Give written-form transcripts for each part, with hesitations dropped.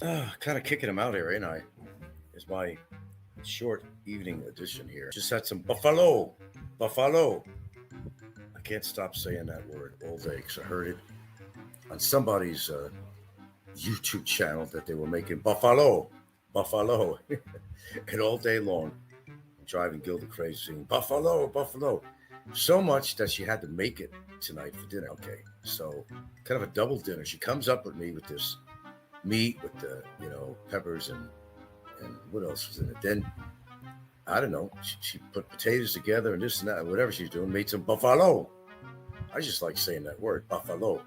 Kind of kicking him out here, ain't I? Is my short evening edition here. Just had some buffalo. Buffalo. I can't stop saying that word all day because I heard it on somebody's YouTube channel that they were making buffalo. Buffalo. And all day long, driving Gilda crazy, saying buffalo, buffalo. So much that she had to make it tonight for dinner. Okay, so kind of a double dinner. She comes up with me with this meat with the peppers and what else was in it. Then I don't know. She put potatoes together and this and that, whatever she's doing. Made some buffalo. I just like saying that word, buffalo.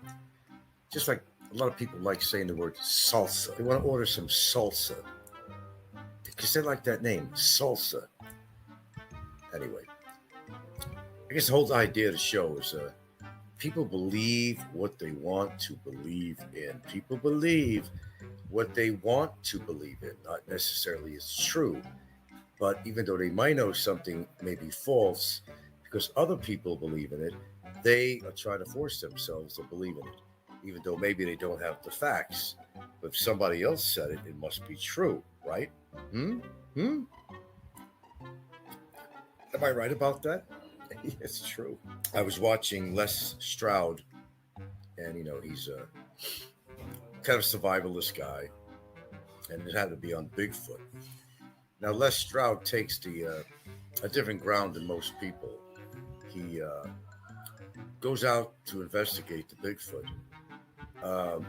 Just like a lot of people like saying the word salsa. They want to order some salsa because they like that name, salsa. Anyway, I guess the whole idea of the show is people believe what they want to believe in. People believe what they want to believe in, not necessarily is true. But even though they might know something may be false, because other people believe in it, they are trying to force themselves to believe in it, even though maybe they don't have the facts. But if somebody else said it, it must be true, right? Hmm? Hmm? Am I right about that? It's true. I was watching Les Stroud, and he's a kind of survivalist guy, and it had to be on Bigfoot. Now, Les Stroud takes the a different ground than most people. He goes out to investigate the Bigfoot, um,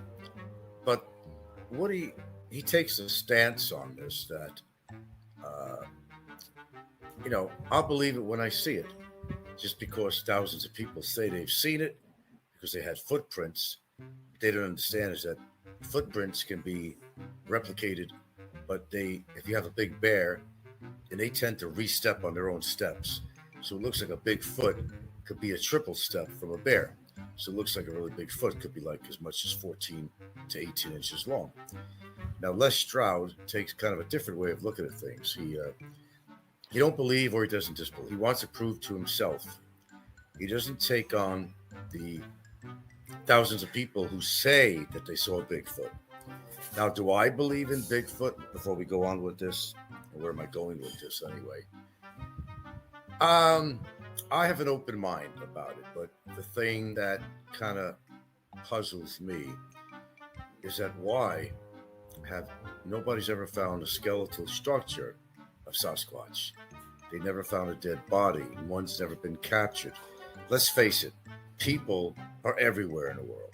but what he takes a stance on this that uh, I'll believe it when I see it, just because thousands of people say they've seen it because they had footprints. What they don't understand is that footprints can be replicated, but if you have a big bear, and they tend to re-step on their own steps. So it looks like a big foot could be a triple step from a bear. So it looks like a really big foot could be like as much as 14 to 18 inches long. Now, Les Stroud takes kind of a different way of looking at things. He don't believe or he doesn't disbelieve. He wants to prove to himself. He doesn't take on the thousands of people who say that they saw Bigfoot. Now, do I believe in Bigfoot? Before we go on with this, where am I going with this anyway? Um, I have an open mind about it, but the thing that kind of puzzles me is that why have nobody's ever found a skeletal structure of Sasquatch? They never found a dead body, and one's never been captured. Let's face it, people are everywhere in the world.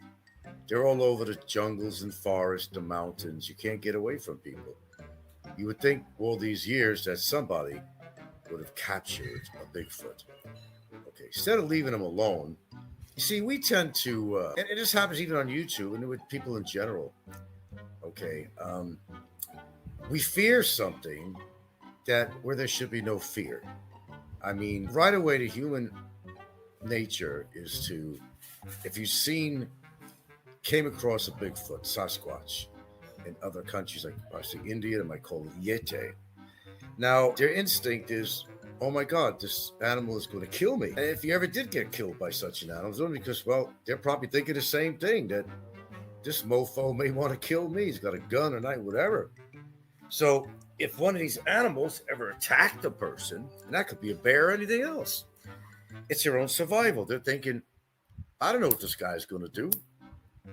They're all over the jungles and forests, the mountains. You can't get away from people. You would think all these years that somebody would have captured a Bigfoot. Okay, instead of leaving them alone, you see, we tend to, and this happens even on YouTube and with people in general. Okay, we fear something that where there should be no fear. I mean, right away, the human nature is to, if you've came across a Bigfoot, Sasquatch, in other countries like I say India, they might call it Yeti. Now, their instinct is, oh my God, this animal is going to kill me. And if you ever did get killed by such an animal, it's only because, well, they're probably thinking the same thing that this mofo may want to kill me. He's got a gun or knife, whatever. So if one of these animals ever attacked a person, and that could be a bear or anything else, it's their own survival. They're thinking, I don't know what this guy's going to do.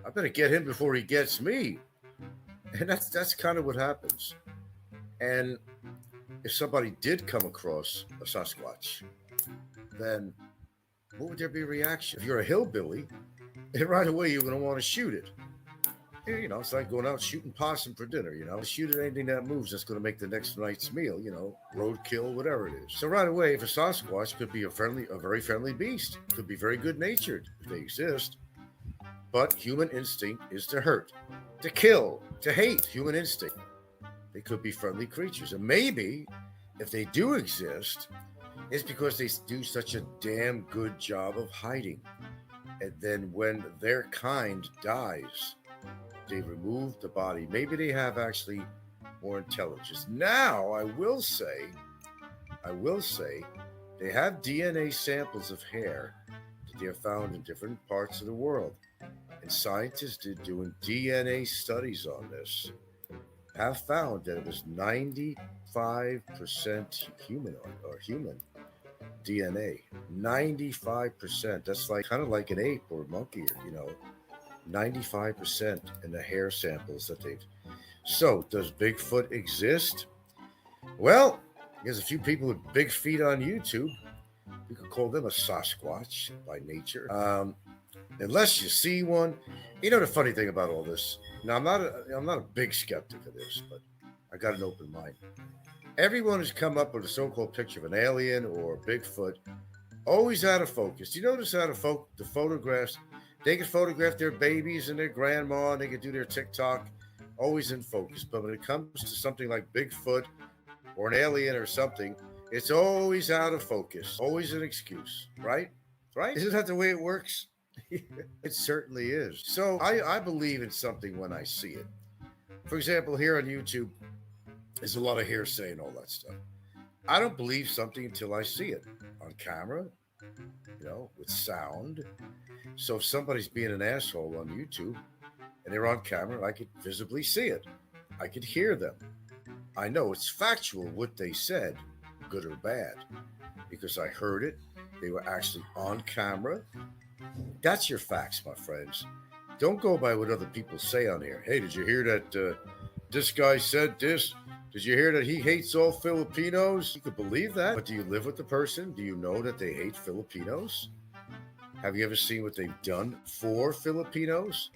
I better get him before he gets me. And that's kind of what happens. And if somebody did come across a Sasquatch, then what would there be a reaction? If you're a hillbilly, right away you're going to want to shoot it. It's like going out shooting possum for dinner, shoot at anything that moves that's going to make the next night's meal, roadkill, whatever it is. So right away, if a Sasquatch could be a very friendly beast, could be very good natured if they exist. But human instinct is to hurt, to kill, to hate, human instinct. They could be friendly creatures. And maybe if they do exist, it's because they do such a damn good job of hiding. And then when their kind dies, they remove the body. Maybe they have actually more intelligence. Now, I will say, they have DNA samples of hair that they are found in different parts of the world. And scientists did doing DNA studies on this. have found that it was 95% humanoid or human DNA. 95%. That's like kind of like an ape or a monkey, 95% in the hair samples that they've. So, does Bigfoot exist? Well, there's a few people with big feet on YouTube. You could call them a Sasquatch by nature. Unless you see one. You know the funny thing about all this. Now I'm not a big skeptic of this, but I got an open mind. Everyone has come up with a so-called picture of an alien or Bigfoot, always out of focus. Do you notice out of the photographs? They can photograph their babies and their grandma, and they can do their TikTok, always in focus. But when it comes to something like Bigfoot or an alien or something, it's always out of focus, always an excuse, right? Right? Isn't that the way it works? It certainly is. So I believe in something when I see it. For example, here on YouTube, there's a lot of hearsay and all that stuff. I don't believe something until I see it on camera, with sound. So if somebody's being an asshole on YouTube and they're on camera, I could visibly see it. I could hear them. I know it's factual what they said, good or bad, because I heard it. They were actually on camera. That's your facts, my friends. Don't go by what other people say on here. Hey, did you hear that this guy said this? Did you hear that he hates all Filipinos? You could believe that. But do you live with the person? Do you know that they hate Filipinos? Have you ever seen what they've done for Filipinos?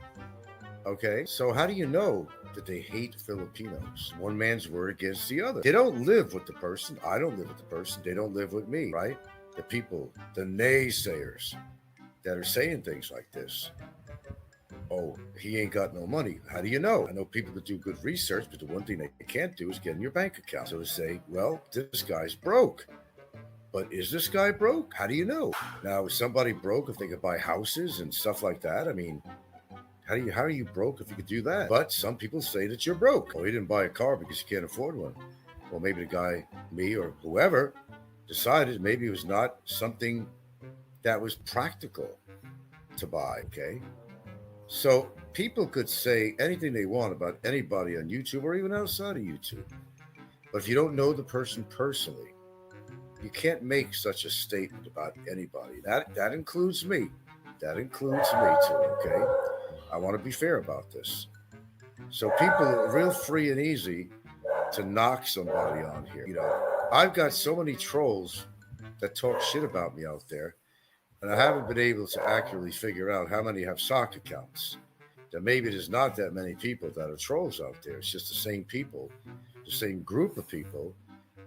Okay, so how do you know that they hate Filipinos? One man's word against the other. They don't live with the person. I don't live with the person. They don't live with me, right? The people, the naysayers that are saying things like this. Oh, he ain't got no money. How do you know? I know people that do good research, but the one thing they can't do is get in your bank account. So to say, well, this guy's broke. But is this guy broke? How do you know? Now, is somebody broke if they could buy houses and stuff like that? I mean, how are you broke if you could do that? But some people say that you're broke. Oh, he didn't buy a car because he can't afford one. Well, maybe the guy, me or whoever, decided maybe it was not something that was practical to buy, okay? So people could say anything they want about anybody on YouTube or even outside of YouTube. But if you don't know the person personally, you can't make such a statement about anybody. That includes me. That includes me too, okay? I want to be fair about this. So people are real free and easy to knock somebody on here. I've got so many trolls that talk shit about me out there, and I haven't been able to accurately figure out how many have sock accounts. That maybe there's not that many people that are trolls out there. It's just the same people, the same group of people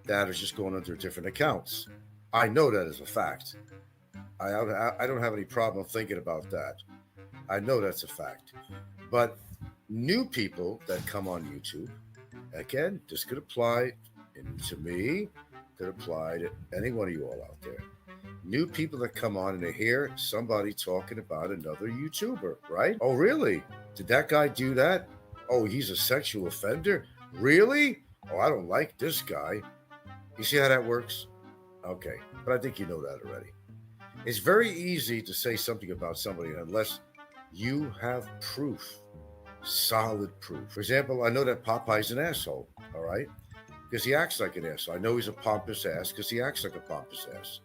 that are just going under different accounts. I know that is a fact. I don't have any problem thinking about that. I know that's a fact. But new people that come on YouTube, again, this could apply to me, could apply to any one of you all out there. New people that come on and they hear somebody talking about another YouTuber, right? Oh, really? Did that guy do that? Oh, he's a sexual offender? Really? Oh, I don't like this guy. You see how that works? Okay, but I think you know that already. It's very easy to say something about somebody unless you have proof, solid proof. For example, I know that Popeye's an asshole, all right? Because he acts like an asshole. I know he's a pompous ass because he acts like a pompous ass.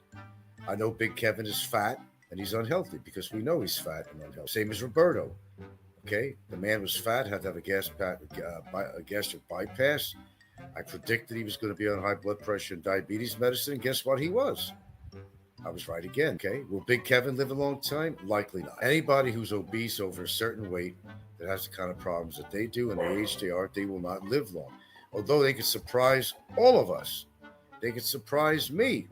I know Big Kevin is fat and he's unhealthy because we know he's fat and unhealthy. Same as Roberto. Okay, the man was fat, had to have a gastric bypass. I predicted he was going to be on high blood pressure and diabetes medicine, and guess what? He was. I was right again. Okay, will Big Kevin live a long time? Likely not. Anybody who's obese over a certain weight that has the kind of problems that they do and the age they are, they will not live long. Although they could surprise all of us. They could surprise me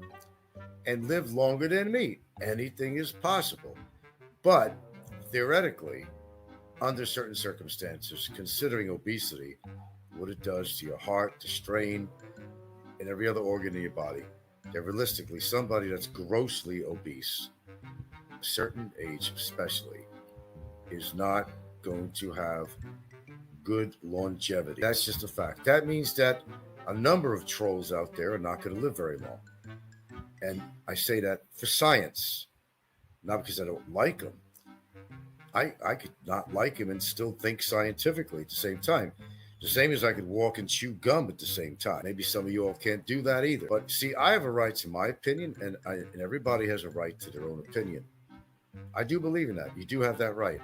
and live longer than me. Anything is possible. But theoretically, under certain circumstances, considering obesity, what it does to your heart, the strain, and every other organ in your body, that realistically, somebody that's grossly obese, a certain age especially, is not going to have good longevity. That's just a fact. That means that a number of trolls out there are not going to live very long. And I say that for science, not because I don't like them. I could not like him and still think scientifically at the same time. The same as I could walk and chew gum at the same time. Maybe some of you all can't do that either. But see, I have a right to my opinion, and everybody has a right to their own opinion. I do believe in that. You do have that right.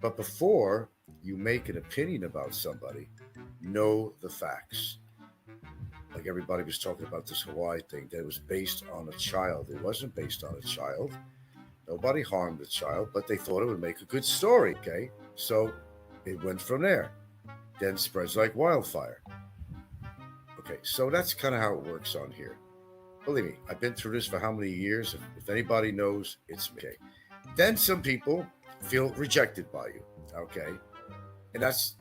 But before you make an opinion about somebody, know the facts. Like everybody was talking about this Hawaii thing, that it was based on a child. It wasn't based on a child. Nobody harmed the child, but they thought it would make a good story, okay? So it went from there. Then spreads like wildfire. Okay, so that's kind of how it works on here. Believe me, I've been through this for how many years? If anybody knows, it's me. Okay. Then some people feel rejected by you, okay? And that's,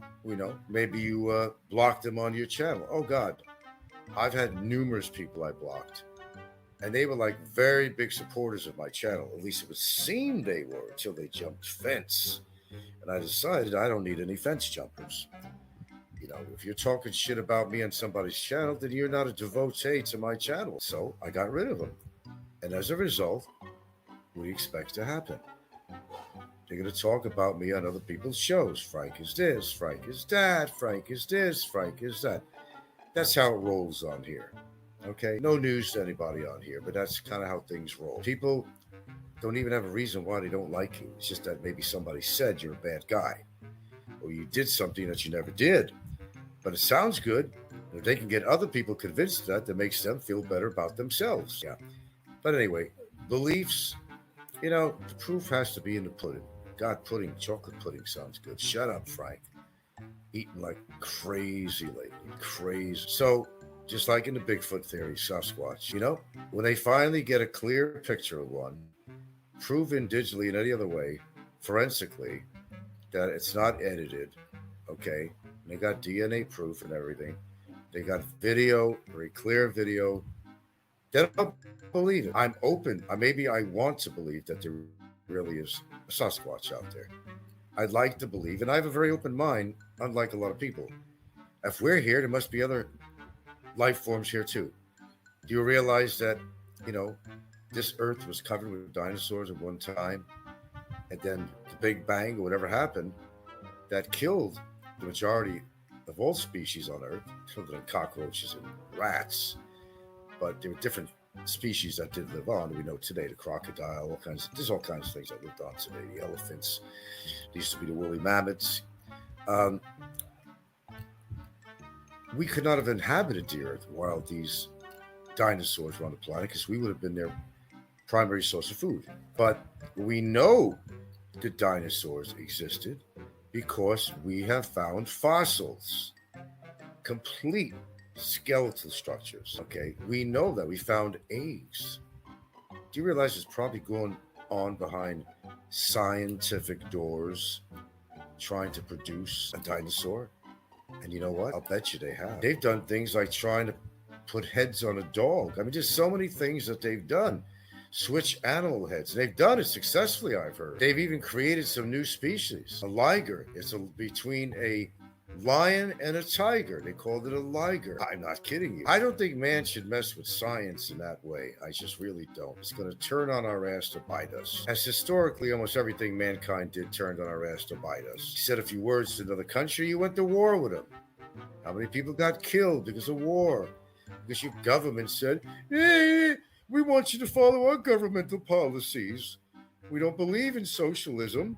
maybe you blocked them on your channel. Oh, God. I've had numerous people I blocked, and they were like very big supporters of my channel. At least it would seem they were until they jumped fence. And I decided I don't need any fence jumpers. If you're talking shit about me on somebody's channel, then you're not a devotee to my channel. So I got rid of them. And as a result, what do you expect to happen? They're going to talk about me on other people's shows. Frank is this, Frank is that, Frank is this, Frank is that. That's how it rolls on here. Okay? No news to anybody on here, but that's kind of how things roll. People don't even have a reason why they don't like you. It's just that maybe somebody said you're a bad guy, or you did something that you never did. But it sounds good. And if they can get other people convinced of that makes them feel better about themselves. Yeah. But anyway, beliefs, the proof has to be in the pudding. God, chocolate pudding sounds good. Shut up, Frank. Eating like crazy lately. Crazy. So, just like in the Bigfoot theory, Sasquatch, when they finally get a clear picture of one, proven digitally in any other way, forensically, that it's not edited, okay? And they got DNA proof and everything. They got video, very clear video. Then I'll believe it. I'm open. Maybe I want to believe that there really is a Sasquatch out there. I'd like to believe, and I have a very open mind, unlike a lot of people. If we're here, there must be other life forms here too. Do you realize that, this earth was covered with dinosaurs at one time, and then the Big Bang or whatever happened that killed the majority of all species on Earth, other than cockroaches and rats, but there were different species that did live on. We know today the crocodile, there's all kinds of things that lived on today. The elephants, there used to be the woolly mammoths. We could not have inhabited the Earth while these dinosaurs were on the planet, because we would have been their primary source of food. But we know the dinosaurs existed because we have found fossils, complete skeletal structures. Okay, we know that. We found eggs. Do you realize it's probably going on behind scientific doors trying to produce a dinosaur? And you know what? I'll bet you they have. They've done things like trying to put heads on a dog. There's so many things that they've done. Switch animal heads. They've done it successfully, I've heard. They've even created some new species. A liger. It's between a lion and a tiger. They called it a liger. I'm not kidding you. I don't think man should mess with science in that way. I just really don't. It's going to turn on our ass to bite us. As historically, almost everything mankind did turned on our ass to bite us. You said a few words to another country, you went to war with them. How many people got killed because of war? Because your government said, hey, we want you to follow our governmental policies. We don't believe in socialism,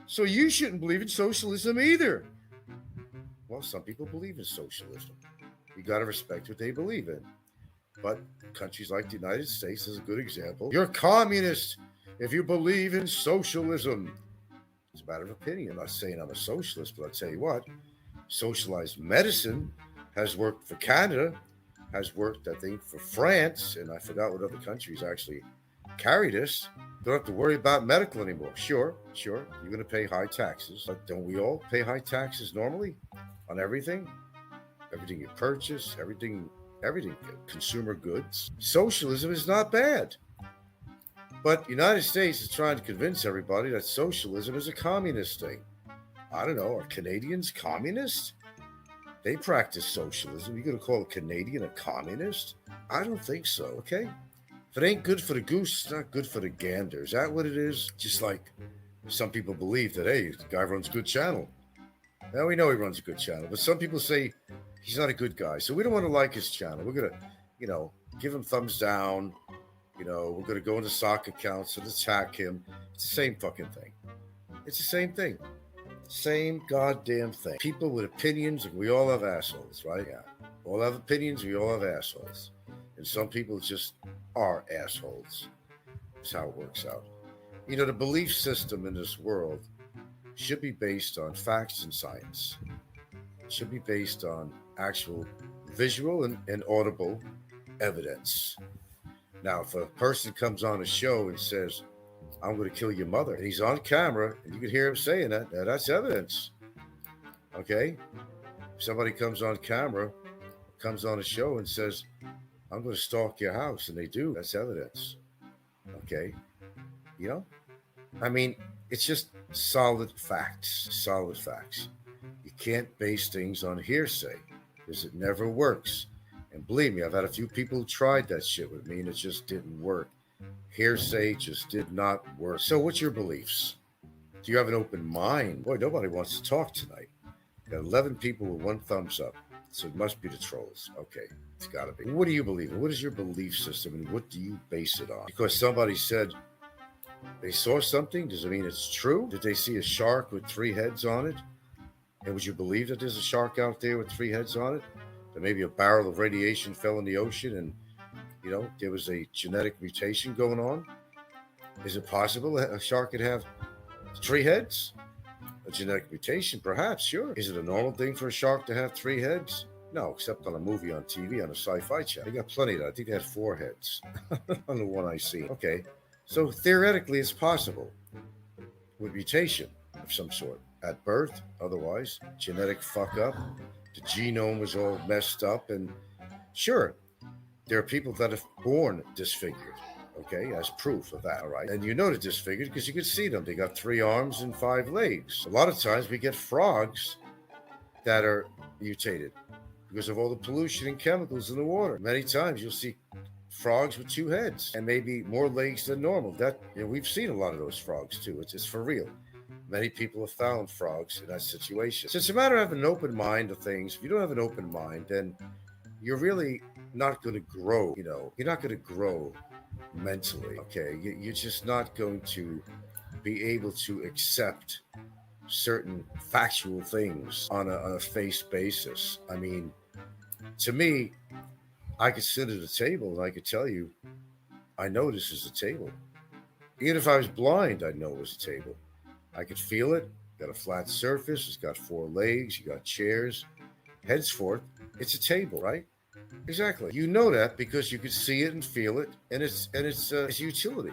so you shouldn't believe in socialism either. Well, some people believe in socialism. You got to respect what they believe in. But countries like the United States is a good example. You're communist if you believe in socialism. It's a matter of opinion. I'm not saying I'm a socialist, but I'll tell you what, socialized medicine has worked for Canada, has worked, I think, for France, and I forgot what other countries actually carry this. Don't have to worry about medical anymore. Sure, you're going to pay high taxes, but don't we all pay high taxes normally on everything? Everything you purchase, everything, consumer goods. Socialism is not bad. But the United States is trying to convince everybody that socialism is a communist thing. I don't know, are Canadians communists? They practice socialism. You're going to call a Canadian a communist? I don't think so, okay? If it ain't good for the goose, it's not good for the gander. Is that what it is? Just like some people believe that, hey, the guy runs a good channel. Now we know he runs a good channel, but some people say he's not a good guy. So we don't want to like his channel. We're going to, give him thumbs down. We're going to go into sock accounts and attack him. It's the same fucking thing. It's the same thing. Same goddamn thing. People with opinions, and we all have assholes, right? Yeah. We all have opinions, we all have assholes. And some people just are assholes. That's how it works out. The belief system in this world should be based on facts and science. It should be based on actual visual and audible evidence. Now, if a person comes on a show and says, I'm going to kill your mother, and he's on camera, and you can hear him saying that, that's evidence. Okay? If somebody comes on camera, comes on a show and says, I'm going to stalk your house, and they do, that's evidence. Okay? I mean, it's just solid facts. Solid facts. You can't base things on hearsay because it never works. And believe me, I've had a few people who tried that shit with me and it just didn't work. Hearsay just did not work. So what's your beliefs? Do you have an open mind? Boy, nobody wants to talk tonight. Got 11 people with one thumbs up. So it must be the trolls. Okay, it's got to be. What do you believe in? What is your belief system and what do you base it on? Because somebody said they saw something, does it mean it's true? Did they see a shark with 3 heads on it? And would you believe that there's a shark out there with 3 heads on it? That maybe a barrel of radiation fell in the ocean and, there was a genetic mutation going on? Is it possible that a shark could have 3 heads? A genetic mutation, perhaps, sure. Is it a normal thing for a shark to have 3 heads? No, except on a movie on TV, on a sci-fi channel. They got plenty of that. I think they had 4 heads on the one I see. Okay, so theoretically it's possible with mutation of some sort. At birth, otherwise, genetic fuck up, the genome was all messed up, and sure, there are people that are born disfigured, okay, as proof of that, all right? And they're disfigured because you can see them. They got 3 arms and 5 legs. A lot of times we get frogs that are mutated because of all the pollution and chemicals in the water. Many times you'll see frogs with 2 heads and maybe more legs than normal. We've seen a lot of those frogs too. It's for real. Many people have found frogs in that situation. So it's a matter of having an open mind to things. If you don't have an open mind, then you're really not going to grow. You're not going to grow mentally. Okay, you're just not going to be able to accept certain factual things on a face basis. I mean, to me, I could sit at a table and I could tell you, I know this is a table. Even if I was blind, I'd know it was a table. I could feel it. Got a flat surface. It's got 4 legs. You got chairs. Henceforth, it's a table, right? Exactly. You know that because you could see it and feel it, and it's utility.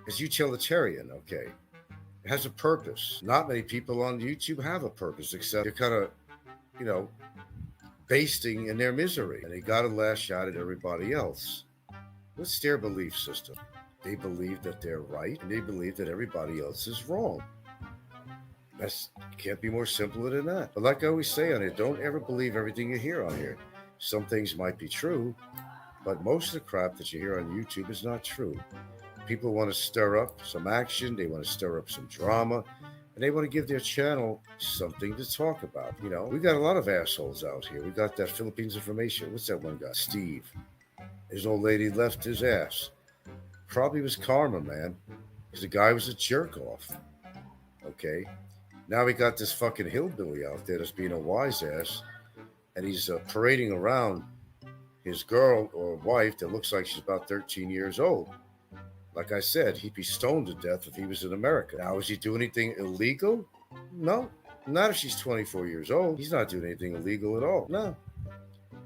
It's utilitarian. Okay, it has a purpose. Not many people on YouTube have a purpose, except they're kind of, basting in their misery, and they got to lash out at everybody else. What's their belief system? They believe that they're right, and they believe that everybody else is wrong. That's can't be more simpler than that. But like I always say on it, don't ever believe everything you hear on here. Some things might be true, but most of the crap that you hear on YouTube is not true. People want to stir up some action, they want to stir up some drama, and they want to give their channel something to talk about. We got a lot of assholes out here. We got that Philippines information. What's that one guy? Steve. His old lady left his ass. Probably was karma, man, because the guy was a jerk off. Okay, now we got this fucking hillbilly out there that's being a wise ass, and he's parading around his girl or wife that looks like she's about 13 years old. Like I said, he'd be stoned to death if he was in America. Now, is he doing anything illegal? No, not if she's 24 years old. He's not doing anything illegal at all. No.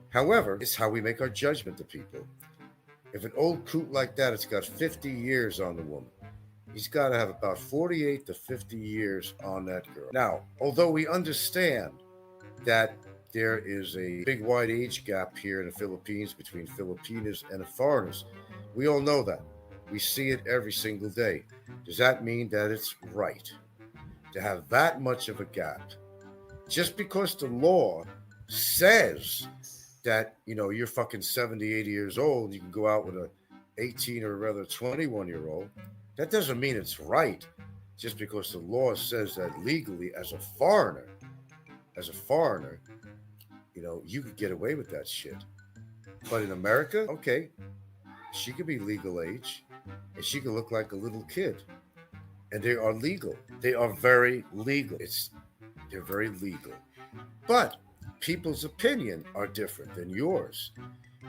However, it's how we make our judgment to people. If an old coot like that has got 50 years on the woman, he's got to have about 48 to 50 years on that girl. Now, although we understand that there is a big wide age gap here in the Philippines between Filipinos and foreigners, we all know that. We see it every single day. Does that mean that it's right to have that much of a gap? Just because the law says that, you're fucking 70, 80 years old, you can go out with a 18 or rather 21-year-old, that doesn't mean it's right. Just because the law says that legally as a foreigner, as a foreigner, you could get away with that shit. But in America, okay, she could be legal age and she could look like a little kid. And they are legal. They are very legal. They're very legal. But people's opinion are different than yours.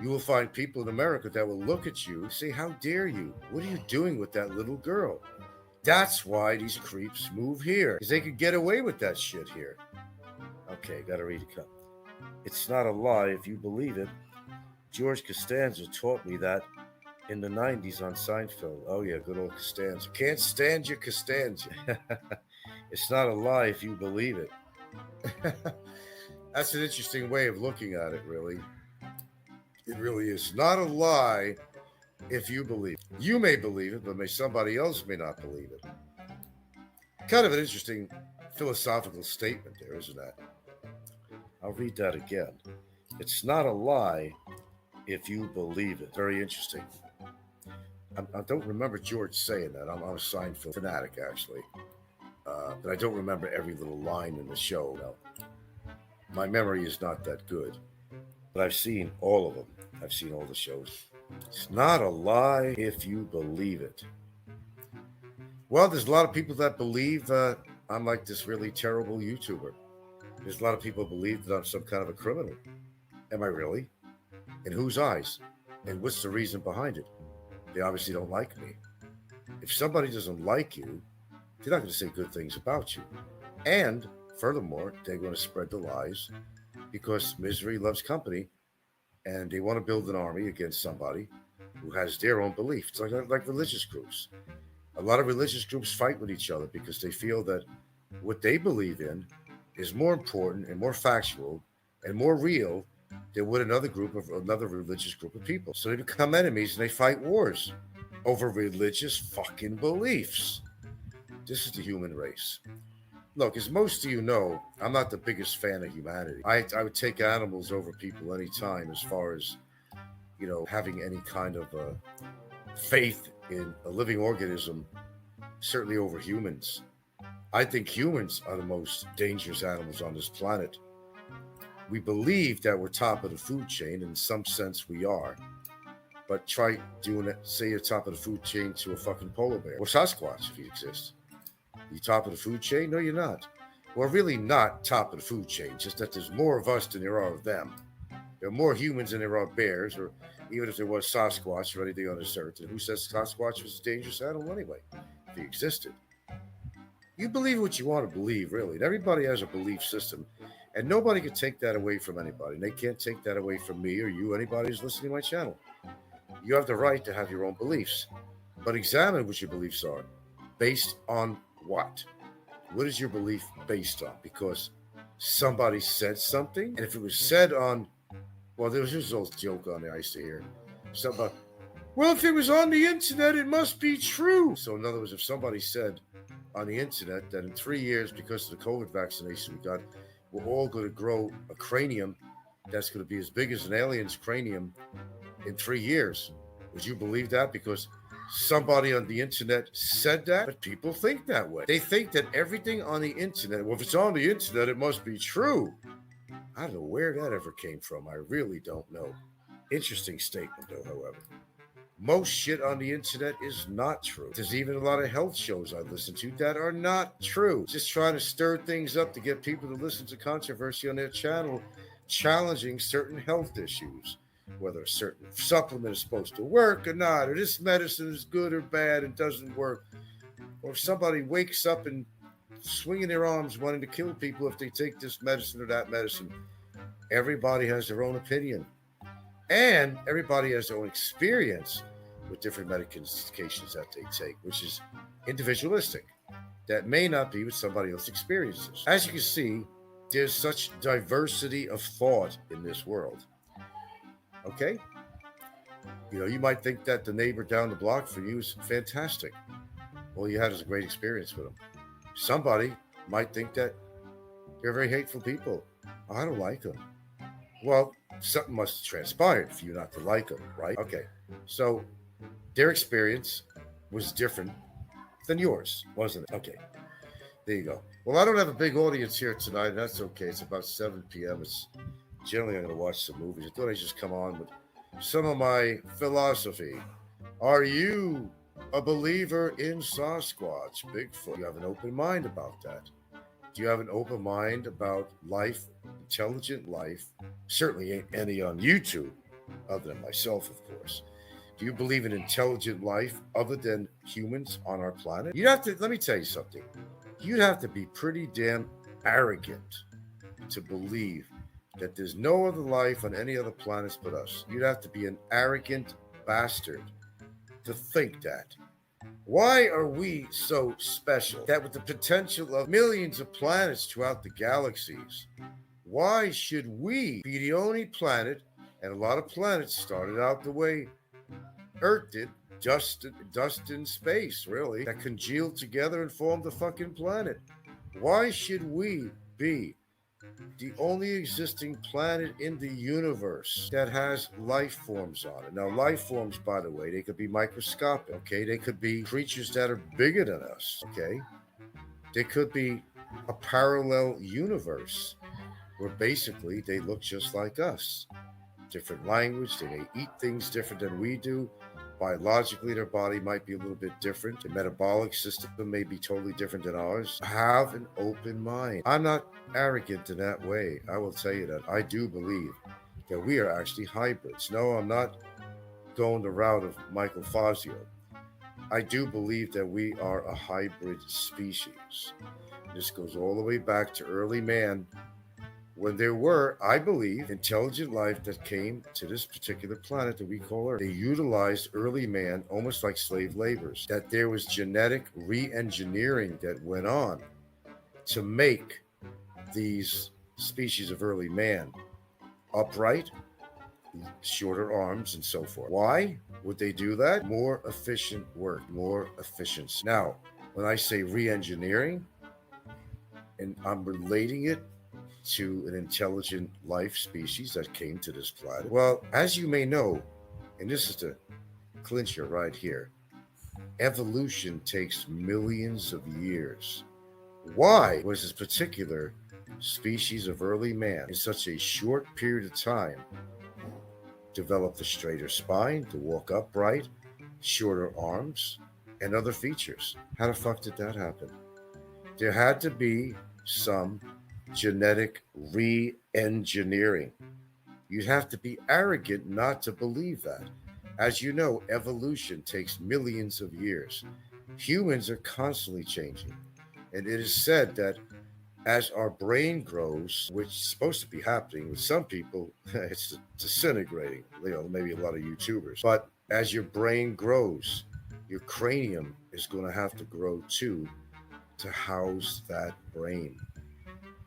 You will find people in America that will look at you and say, "How dare you? What are you doing with that little girl?" That's why these creeps move here, because they could get away with that shit here. Okay, gotta read a cup. It's not a lie if you believe it. George Costanza taught me that in the 90s on Seinfeld. Oh, yeah, good old Costanza. Can't stand your Costanza. It's not a lie if you believe it. That's an interesting way of looking at it, really. It really is not a lie if you believe it. You may believe it, but somebody else may not believe it. Kind of an interesting philosophical statement there, isn't that? I'll read that again. It's not a lie if you believe it. Very interesting. I don't remember George saying that. I'm a Seinfeld fanatic, actually. But I don't remember every little line in the show. No. My memory is not that good. But I've seen all of them. I've seen all the shows. It's not a lie if you believe it. Well, there's a lot of people that believe I'm like this really terrible YouTuber. There's a lot of people believe that I'm some kind of a criminal. Am I really? In whose eyes? And what's the reason behind it? They obviously don't like me. If somebody doesn't like you, they're not going to say good things about you. And furthermore, they're going to spread the lies because misery loves company and they want to build an army against somebody who has their own beliefs. It's like religious groups. A lot of religious groups fight with each other because they feel that what they believe in is more important and more factual and more real than what another religious group of people. So they become enemies and they fight wars over religious fucking beliefs. This is the human race. Look, as most of you know, I'm not the biggest fan of humanity. I would take animals over people anytime as far as, having any kind of faith in a living organism, certainly over humans. I think humans are the most dangerous animals on this planet. We believe that we're top of the food chain. In some sense, we are. But try doing it, say you're top of the food chain to a fucking polar bear or Sasquatch if you exist. You top of the food chain? No, you're not. We're really not top of the food chain, just that there's more of us than there are of them. There are more humans than there are bears, or even if there was Sasquatch or anything on this earth. And who says Sasquatch was a dangerous animal anyway, if he existed? You believe what you want to believe, really. And everybody has a belief system. And nobody can take that away from anybody. And they can't take that away from me or you, anybody who's listening to my channel. You have the right to have your own beliefs. But examine what your beliefs are. Based on what? What is your belief based on? Because somebody said something? And if it was said on, well, there was this old joke on there I used to hear. Something about, well, if it was on the internet, it must be true. So in other words, if somebody said on the internet that in 3 years, because of the COVID vaccination we got, we're all going to grow a cranium that's going to be as big as an alien's cranium in 3 years. Would you believe that? Because somebody on the internet said that? But people think that way. They think that everything on the internet, well, if it's on the internet, it must be true. I don't know where that ever came from. I really don't know. Interesting statement, though, however. Most shit on the internet is not true. There's even a lot of health shows I listen to that are not true. Just trying to stir things up to get people to listen to controversy on their channel, challenging certain health issues, whether a certain supplement is supposed to work or not, or this medicine is good or bad and doesn't work, or if somebody wakes up and swinging their arms wanting to kill people if they take this medicine or that medicine. Everybody has their own opinion. And everybody has their own experience with different medications that they take, which is individualistic. That may not be what somebody else experiences. As you can see, there's such diversity of thought in this world. Okay? You might think that the neighbor down the block for you is fantastic. All you had is a great experience with them. Somebody might think that they're very hateful people. I don't like them. Well, something must have transpired for you not to like them, right? Okay, so their experience was different than yours, wasn't it? Okay, there you go. Well, I don't have a big audience here tonight, and that's okay. It's about 7 p.m. It's generally I'm going to watch some movies. I thought I'd just come on with some of my philosophy. Are you a believer in Sasquatch, Bigfoot? Do you have an open mind about that? Do you have an open mind about life, intelligent life? Certainly ain't any on YouTube, other than myself, of course. Do you believe in intelligent life other than humans on our planet? You'd have to, let me tell you something. You'd have to be pretty damn arrogant to believe that there's no other life on any other planets but us. You'd have to be an arrogant bastard to think that. Why are we so special that with the potential of millions of planets throughout the galaxies, why should we be the only planet, and a lot of planets started out the way Earth did, dust in space, really, that congealed together and formed a fucking planet? Why should we be the only existing planet in the universe that has life forms on it? Now, life forms, by the way, they could be microscopic, okay? They could be creatures that are bigger than us, okay? They could be a parallel universe where basically they look just like us. Different language, they may eat things different than we do. Biologically, their body might be a little bit different. The metabolic system may be totally different than ours. Have an open mind. I'm not arrogant in that way. I will tell you that. I do believe that we are actually hybrids. No, I'm not going the route of Michael Fazio. I do believe that we are a hybrid species. This goes all the way back to early man, when there were, I believe, intelligent life that came to this particular planet that we call Earth. They utilized early man almost like slave laborers, that there was genetic re-engineering that went on to make these species of early man upright, shorter arms, and so forth. Why would they do that? More efficient work, more efficiency. Now, when I say re-engineering, and I'm relating it to an intelligent life species that came to this planet. Well, as you may know, and this is the clincher right here, evolution takes millions of years. Why was this particular species of early man in such a short period of time develop a straighter spine, to walk upright, shorter arms, and other features? How the fuck did that happen? There had to be some genetic re-engineering. You'd have to be arrogant not to believe that. As you know, evolution takes millions of years. Humans are constantly changing. And it is said that as our brain grows, which is supposed to be happening with some people, it's disintegrating, maybe a lot of YouTubers. But as your brain grows, your cranium is going to have to grow too to house that brain.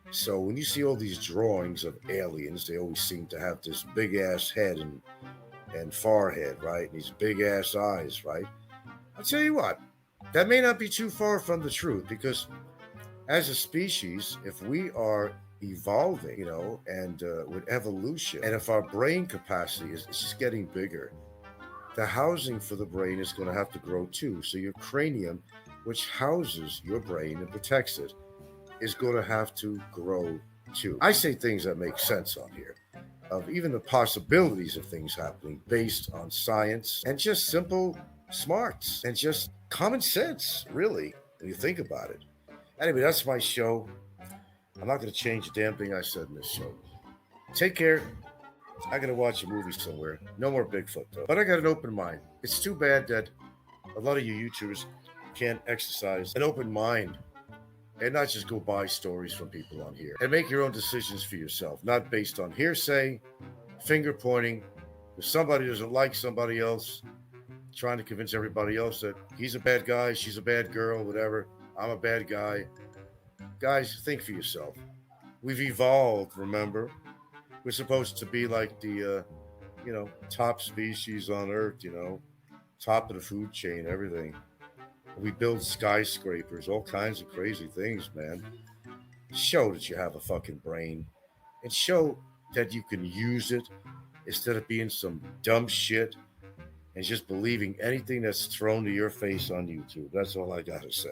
So when you see all these drawings of aliens, they always seem to have this big ass head and forehead, right? And these big ass eyes, right? I'll tell you what, that may not be too far from the truth, because as a species, if we are evolving, and with evolution, and if our brain capacity is just getting bigger, the housing for the brain is going to have to grow too. So your cranium, which houses your brain and protects it, is going to have to grow too. I say things that make sense on here, of even the possibilities of things happening based on science and just simple smarts and just common sense, really, when you think about it. Anyway, that's my show. I'm not going to change a damn thing I said in this show. Take care. I got to watch a movie somewhere. No more Bigfoot, though. But I got an open mind. It's too bad that a lot of you YouTubers can't exercise an open mind and not just go buy stories from people on here, and make your own decisions for yourself, not based on hearsay, finger pointing. If somebody doesn't like somebody else, trying to convince everybody else that he's a bad guy, she's a bad girl, whatever, I'm a bad guy. Guys, think for yourself. We've evolved, remember? We're supposed to be like the, top species on Earth, top of the food chain, everything. We build skyscrapers, all kinds of crazy things, man. Show that you have a fucking brain, and show that you can use it instead of being some dumb shit and just believing anything that's thrown to your face on YouTube. That's all I got to say.